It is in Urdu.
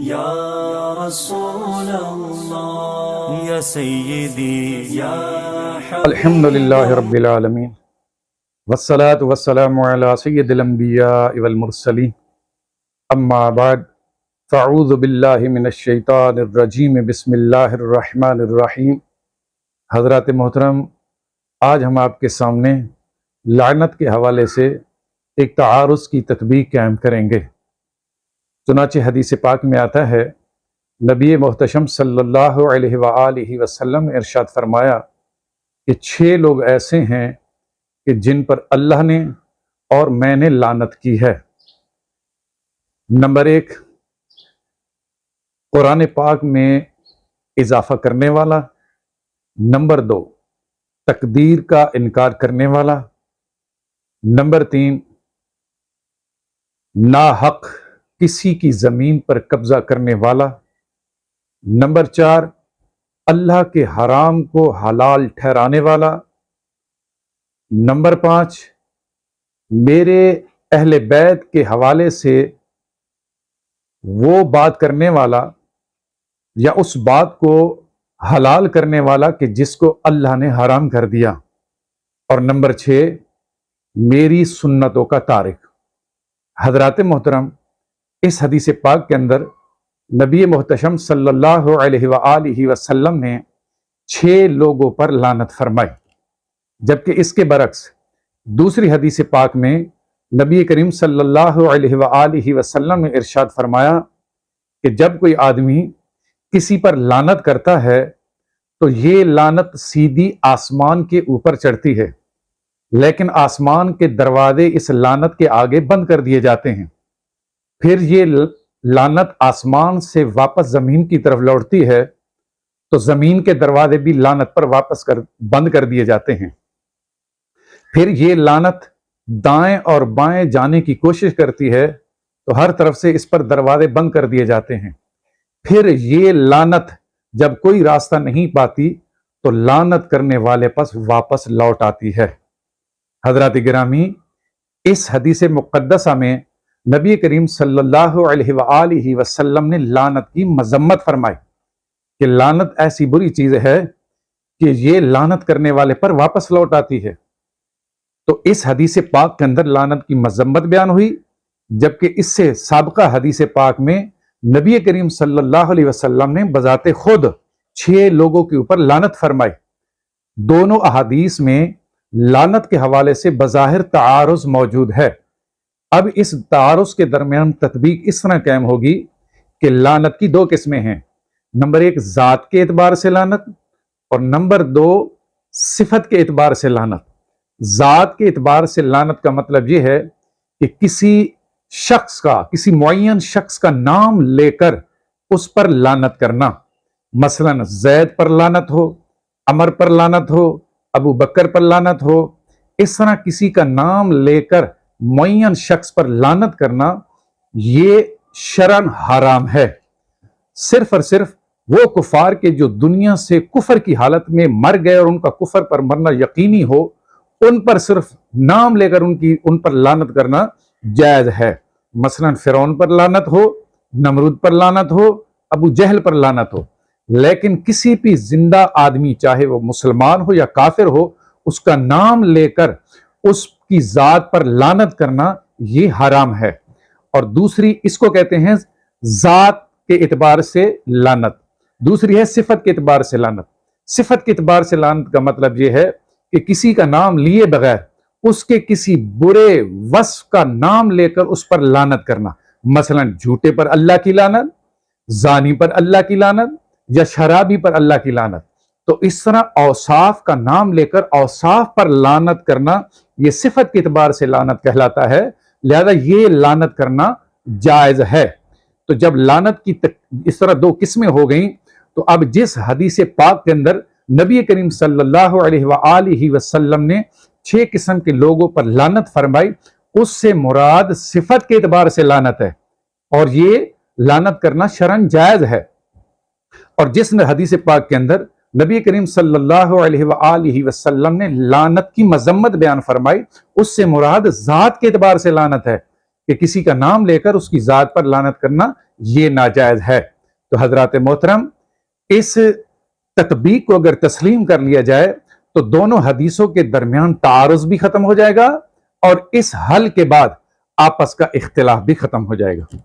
یا رسول اللہ یا سیدی یا الحمدللہ رب العالمین والصلاة والسلام علی سید الانبیاء والمرسلین اما بعد فاعوذ باللہ من الشیطان الرجیم بسم اللہ الرحمن الرحیم۔ حضرات محترم، آج ہم آپ کے سامنے لعنت کے حوالے سے ایک تعارض کی تطبیق قائم کریں گے۔ چنانچہ حدیث پاک میں آتا ہے، نبی محتشم صلی اللہ علیہ وآلہ وسلم نے ارشاد فرمایا کہ 6 لوگ ایسے ہیں کہ جن پر اللہ نے اور میں نے لعنت کی ہے۔ نمبر 1، قرآن پاک میں اضافہ کرنے والا۔ نمبر 2، تقدیر کا انکار کرنے والا۔ نمبر 3، ناحق کسی کی زمین پر قبضہ کرنے والا۔ نمبر 4، اللہ کے حرام کو حلال ٹھہرانے والا۔ نمبر 5، میرے اہل بیت کے حوالے سے وہ بات کرنے والا یا اس بات کو حلال کرنے والا کہ جس کو اللہ نے حرام کر دیا۔ اور نمبر 6، میری سنتوں کا تارک۔ حضرات محترم، اس حدیث پاک کے اندر نبی محتشم صلی اللہ علیہ وآلہ وسلم نے 6 لوگوں پر لعنت فرمائی، جبکہ اس کے برعکس دوسری حدیث پاک میں نبی کریم صلی اللہ علیہ وآلہ وسلم نے ارشاد فرمایا کہ جب کوئی آدمی کسی پر لعنت کرتا ہے تو یہ لعنت سیدھی آسمان کے اوپر چڑھتی ہے، لیکن آسمان کے دروازے اس لعنت کے آگے بند کر دیے جاتے ہیں۔ پھر یہ لعنت آسمان سے واپس زمین کی طرف لوٹتی ہے تو زمین کے دروازے بھی لعنت پر واپس بند کر دیے جاتے ہیں۔ پھر یہ لعنت دائیں اور بائیں جانے کی کوشش کرتی ہے تو ہر طرف سے اس پر دروازے بند کر دیے جاتے ہیں۔ پھر یہ لعنت جب کوئی راستہ نہیں پاتی تو لعنت کرنے والے پاس واپس لوٹ آتی ہے۔ حضرات گرامی، اس حدیث مقدسہ میں نبی کریم صلی اللہ علیہ وآلہ وسلم نے لعنت کی مذمت فرمائی کہ لعنت ایسی بری چیز ہے کہ یہ لعنت کرنے والے پر واپس لوٹ آتی ہے۔ تو اس حدیث پاک کے اندر لعنت کی مذمت بیان ہوئی، جبکہ اس سے سابقہ حدیث پاک میں نبی کریم صلی اللہ علیہ وسلم نے بذات خود 6 لوگوں کے اوپر لعنت فرمائی۔ دونوں احادیث میں لعنت کے حوالے سے بظاہر تعارض موجود ہے۔ اب اس تعارض کے درمیان تطبیق اس طرح قائم ہوگی کہ لعنت کی 2 قسمیں ہیں۔ نمبر 1، ذات کے اعتبار سے لعنت، اور نمبر 2، صفت کے اعتبار سے لعنت۔ ذات کے اعتبار سے لعنت کا مطلب یہ ہے کہ کسی معین شخص کا نام لے کر اس پر لعنت کرنا، مثلا زید پر لعنت ہو، عمر پر لعنت ہو، ابو بکر پر لعنت ہو۔ اس طرح کسی کا نام لے کر معین شخص پر لعنت کرنا یہ شرعاً حرام ہے۔ صرف اور صرف وہ کفار کے جو دنیا سے کفر کی حالت میں مر گئے اور ان کا کفر پر مرنا یقینی ہو، ان پر صرف نام لے کر ان پر لعنت کرنا جائز ہے۔ مثلا فرعون پر لعنت ہو، نمرود پر لعنت ہو، ابو جہل پر لعنت ہو، لیکن کسی بھی زندہ آدمی چاہے وہ مسلمان ہو یا کافر ہو، اس کا نام لے کر اس کی ذات پر لعنت کرنا یہ حرام ہے۔ اور دوسری اس کو کہتے ہیں ذات کے اعتبار سے لعنت، دوسری ہے صفت کے اعتبار سے لعنت۔ صفت کے اعتبار سے لعنت کا مطلب یہ ہے کہ کسی کا نام لیے بغیر اس کے کسی برے وصف کا نام لے کر اس پر لعنت کرنا، مثلا جھوٹے پر اللہ کی لعنت، زانی پر اللہ کی لعنت، یا شرابی پر اللہ کی لعنت۔ تو اس طرح اوصاف کا نام لے کر اوصاف پر لعنت کرنا یہ صفت کے اعتبار سے لعنت کہلاتا ہے، لہذا یہ لعنت کرنا جائز ہے۔ تو جب لعنت کی اس طرح 2 قسمیں ہو گئیں تو اب جس حدیث پاک کے اندر نبی کریم صلی اللہ علیہ وآلہ وسلم نے 6 قسم کے لوگوں پر لعنت فرمائی، اس سے مراد صفت کے اعتبار سے لعنت ہے، اور یہ لعنت کرنا شرعاً جائز ہے۔ اور جس نے حدیث پاک کے اندر نبی کریم صلی اللہ علیہ وآلہ وسلم نے لعنت کی مذمت بیان فرمائی، اس سے مراد ذات کے اعتبار سے لعنت ہے کہ کسی کا نام لے کر اس کی ذات پر لعنت کرنا یہ ناجائز ہے۔ تو حضرات محترم، اس تطبیق کو اگر تسلیم کر لیا جائے تو دونوں حدیثوں کے درمیان تعارض بھی ختم ہو جائے گا اور اس حل کے بعد آپس کا اختلاف بھی ختم ہو جائے گا۔